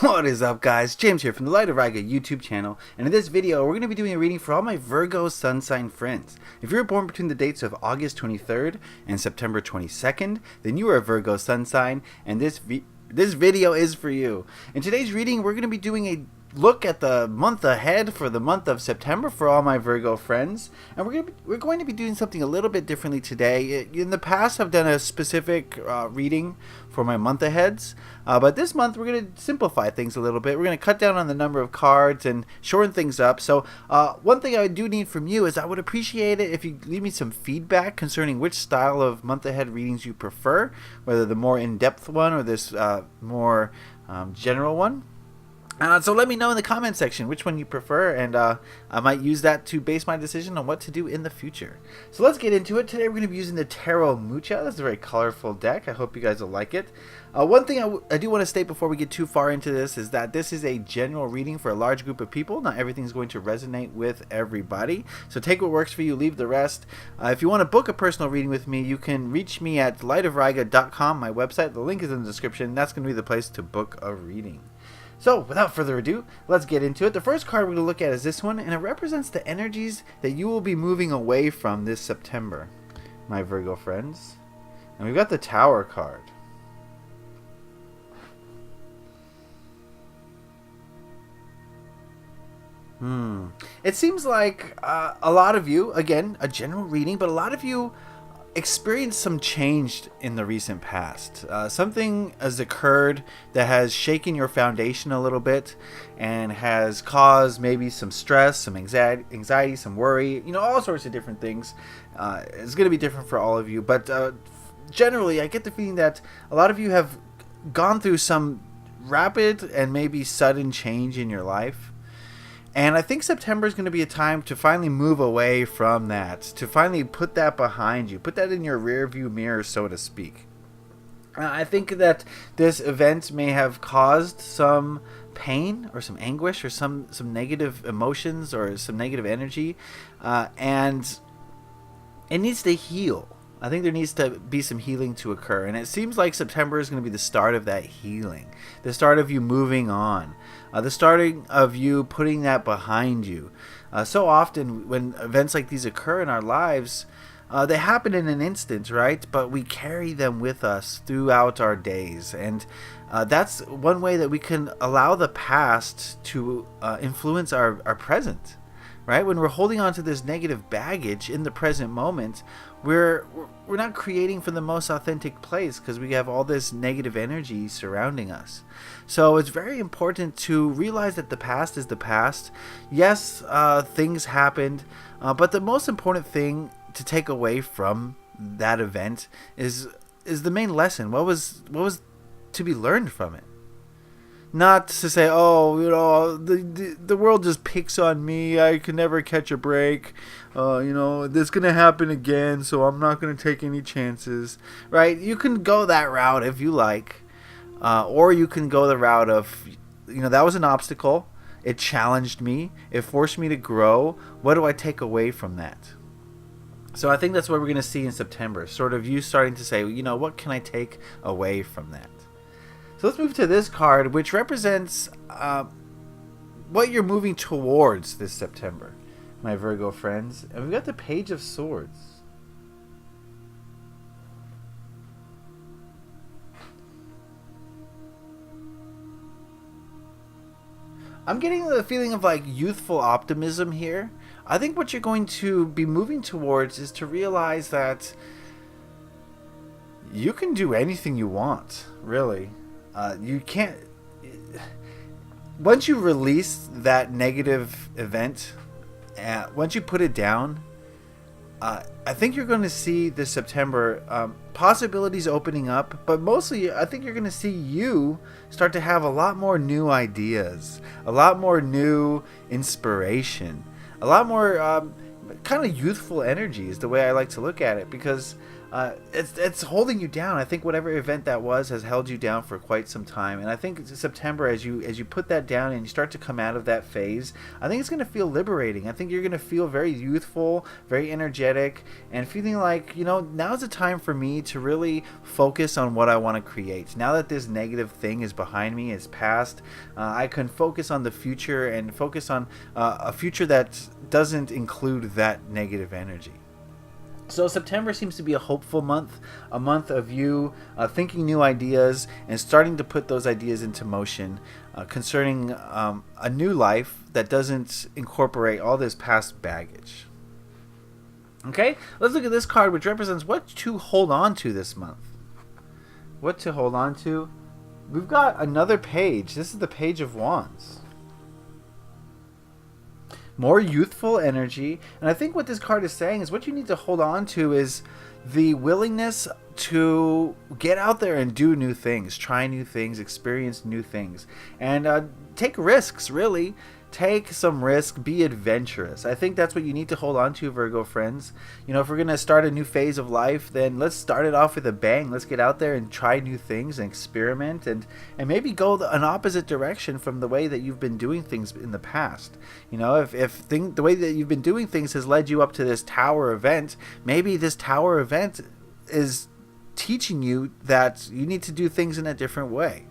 What is up, guys? James here from the Light of Virgo YouTube channel, and in this video we're going to be doing a reading for all my Virgo sun sign friends. If you were born between the dates of August 23rd and September 22nd, then you are a Virgo sun sign, and this video is for you. In today's reading, we're going to be doing a look at the month ahead for the month of September for all my Virgo friends, and we're going to be doing something a little bit differently today. In the past, I've done a specific reading for my month aheads, but this month we're going to simplify things a little bit. We're going to cut down on the number of cards and shorten things up. So one thing I do need from you is I would appreciate it if you leave me some feedback concerning which style of month ahead readings you prefer, whether the more in-depth one or this more general one. So let me know in the comment section which one you prefer, and I might use that to base my decision on what to do in the future. So let's get into it. Today we're going to be using the Tarot Mucha. This is a very colorful deck. I hope you guys will like it. One thing I do want to state before we get too far into this is that this is a general reading for a large group of people. Not everything is going to resonate with everybody. So take what works for you, leave the rest. If you want to book a personal reading with me, you can reach me at lightofriga.com, my website. The link is in the description. That's going to be the place to book a reading. So, without further ado, let's get into it. The first card we're going to look at is this one, and it represents the energies that you will be moving away from this September, my Virgo friends. And we've got the Tower card. It seems like a lot of you, again, a general reading, but a lot of you experienced some change in the recent past. Something has occurred that has shaken your foundation a little bit and has caused maybe some stress, some anxiety, some worry, all sorts of different things. It's going to be different for all of you, but generally I get the feeling that a lot of you have gone through some rapid and maybe sudden change in your life. And I think September is going to be a time to finally move away from that, to finally put that behind you, put that in your rear view mirror, so to speak. I think that this event may have caused some pain or some anguish or some negative emotions or some negative energy, and it needs to heal. I think there needs to be some healing to occur, and it seems like September is going to be the start of that healing, the start of you moving on, the starting of you putting that behind you. So often when events like these occur in our lives, they happen in an instant, right? But we carry them with us throughout our days, and that's one way that we can allow the past to influence our present. Right? When we're holding on to this negative baggage in the present moment, we're not creating from the most authentic place because we have all this negative energy surrounding us. So it's very important to realize that the past is the past. Yes, things happened, but the most important thing to take away from that event is the main lesson. What was to be learned from it? Not to say, oh, the world just picks on me. I can never catch a break. This is going to happen again, so I'm not going to take any chances. Right? You can go that route if you like. Or you can go the route of, that was an obstacle. It challenged me. It forced me to grow. What do I take away from that? So I think that's what we're going to see in September. Sort of you starting to say, what can I take away from that? So let's move to this card, which represents what you're moving towards this September, my Virgo friends. And we've got the Page of Swords. I'm getting the feeling of like youthful optimism here. I think what you're going to be moving towards is to realize that you can do anything you want, really. You can't. Once you release that negative event, once you put it down, I think you're going to see this September possibilities opening up. But mostly, I think you're going to see you start to have a lot more new ideas, a lot more new inspiration, a lot more kind of youthful energy is the way I like to look at it, because it's holding you down. I think whatever event that was has held you down for quite some time, and I think September, as you put that down and you start to come out of that phase, I think it's going to feel liberating. I think you're going to feel very youthful, very energetic, and feeling like, now's the time for me to really focus on what I want to create. Now that this negative thing is behind me, is past, I can focus on the future and focus on a future that doesn't include that negative energy. So September seems to be a hopeful month, a month of you thinking new ideas and starting to put those ideas into motion concerning a new life that doesn't incorporate all this past baggage. Okay, let's look at this card, which represents what to hold on to this month. What to hold on to? We've got another page. This is the Page of Wands. More youthful energy, and I think what this card is saying is what you need to hold on to is the willingness to get out there and do new things, try new things, experience new things, and take risks. Really take some risk, be adventurous. I think that's what you need to hold on to, Virgo friends. If we're going to start a new phase of life, then let's start it off with a bang. Let's get out there and try new things and experiment and maybe go an opposite direction from the way that you've been doing things in the past. If the way that you've been doing things has led you up to this tower event, maybe this tower event is teaching you that you need to do things in a different way.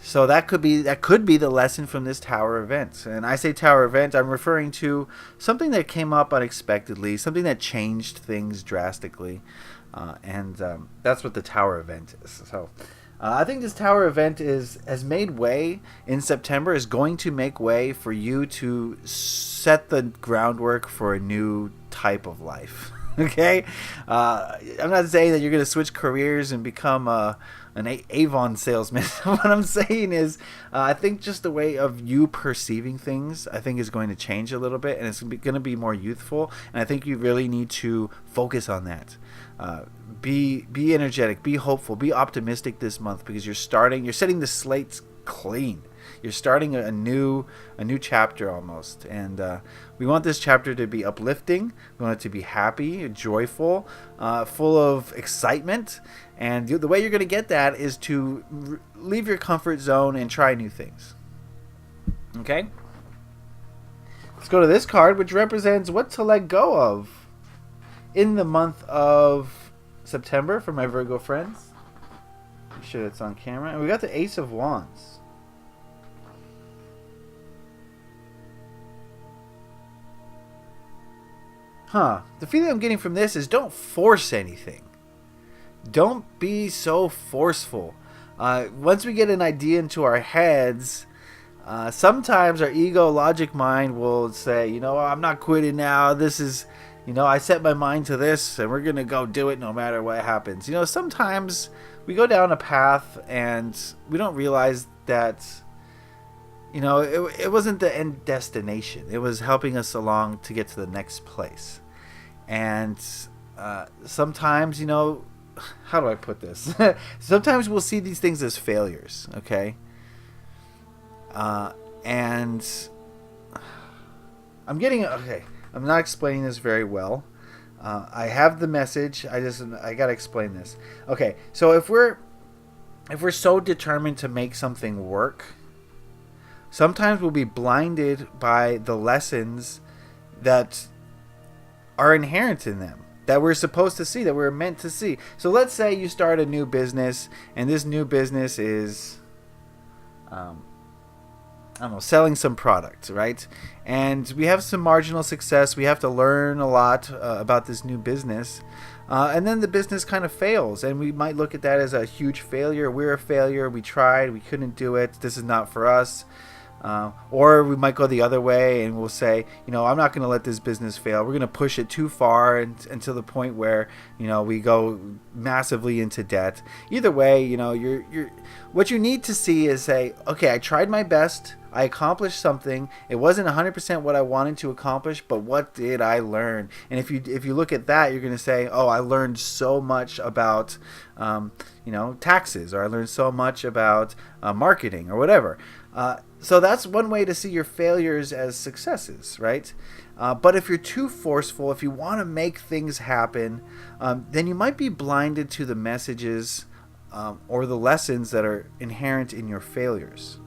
So that could be the lesson from this tower event. And I say tower event, I'm referring to something that came up unexpectedly, something that changed things drastically, and that's what the tower event is. So I think this tower event has made way in September, is going to make way for you to set the groundwork for a new type of life. Okay, I'm not saying that you're going to switch careers and become an Avon salesman. What I'm saying is, I think just the way of you perceiving things, I think, is going to change a little bit, and it's going to be more youthful. And I think you really need to focus on that. Be energetic, be hopeful, be optimistic this month, because you're setting the slates clean. You're starting a new chapter almost, and we want this chapter to be uplifting. We want it to be happy, joyful, full of excitement, and the way you're going to get that is to leave your comfort zone and try new things. Okay? Let's go to this card, which represents what to let go of in the month of September for my Virgo friends. Make sure it's on camera. And we got the Ace of Wands. The feeling I'm getting from this is don't force anything. Don't be so forceful. Once we get an idea into our heads, sometimes our ego logic mind will say, I'm not quitting now. This is, I set my mind to this and we're going to go do it no matter what happens. Sometimes we go down a path and we don't realize that it wasn't the end destination. It was helping us along to get to the next place. And sometimes, how do I put this? Sometimes we'll see these things as failures, okay? And I'm not explaining this very well. I have the message. I got to explain this. Okay, so if we're so determined to make something work, sometimes we'll be blinded by the lessons that are inherent in them, that we're supposed to see, that we're meant to see. So let's say you start a new business, and this new business is, selling some product, right? And we have some marginal success. We have to learn a lot about this new business. And then the business kind of fails, and we might look at that as a huge failure. We're a failure. We tried. We couldn't do it. This is not for us. Or we might go the other way and we'll say, I'm not going to let this business fail. We're going to push it too far until the point where, we go massively into debt. Either way, you're what you need to see is say, okay, I tried my best. I accomplished something. It wasn't 100% what I wanted to accomplish, but what did I learn? And if you look at that, you're going to say, oh, I learned so much about taxes, or I learned so much about marketing, or whatever. So that's one way to see your failures as successes, right? But if you're too forceful, if you want to make things happen, then you might be blinded to the messages or the lessons that are inherent in your failures.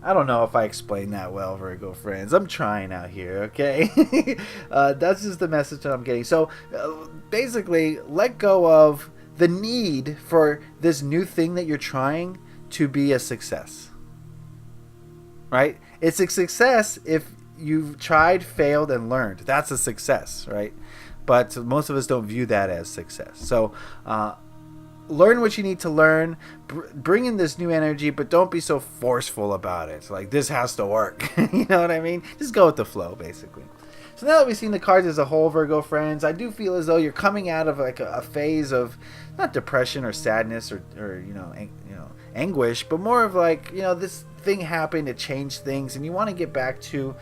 I don't know if I explained that well, Virgo friends. I'm trying out here, okay? That's just the message that I'm getting. So basically, let go of the need for this new thing that you're trying to be a success. Right? It's a success if you've tried, failed, and learned. That's a success, right? But most of us don't view that as success. So learn what you need to learn. Bring in this new energy, but don't be so forceful about it. Like, this has to work. You know what I mean? Just go with the flow, basically. So now that we've seen the cards as a whole, Virgo friends, I do feel as though you're coming out of like a phase of not depression or sadness or anguish, but more of like, this thing happened, it changed things, and you want to get back to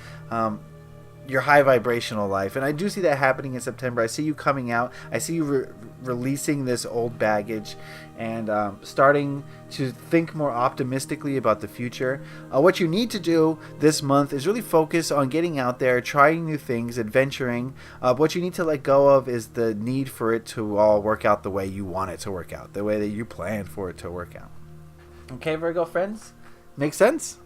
your high vibrational life. And I do see that happening in September. I see you coming out. I see you releasing this old baggage and starting to think more optimistically about the future. What you need to do this month is really focus on getting out there, trying new things, adventuring. What you need to let go of is the need for it to all work out the way you want it to work out, the way that you planned for it to work out. Okay, Virgo friends? Make sense?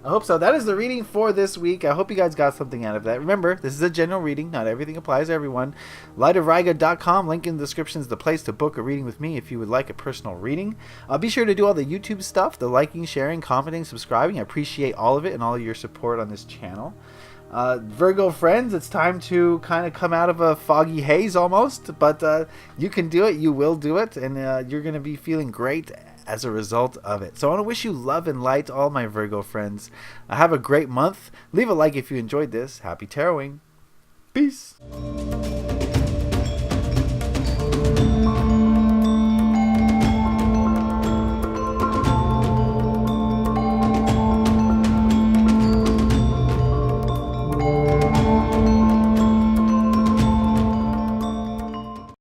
I hope so. That is the reading for this week. I hope you guys got something out of that. Remember, this is a general reading. Not everything applies to everyone. lightofriga.com. Link in the description is the place to book a reading with me if you would like a personal reading. Be sure to do all the YouTube stuff, the liking, sharing, commenting, subscribing. I appreciate all of it and all of your support on this channel. Virgo friends, it's time to kind of come out of a foggy haze almost, but you can do it. You will do it, and you're going to be feeling great as a result of it. So I want to wish you love and light, all my Virgo friends. Have a great month. Leave a like if you enjoyed this. Happy taroting. Peace.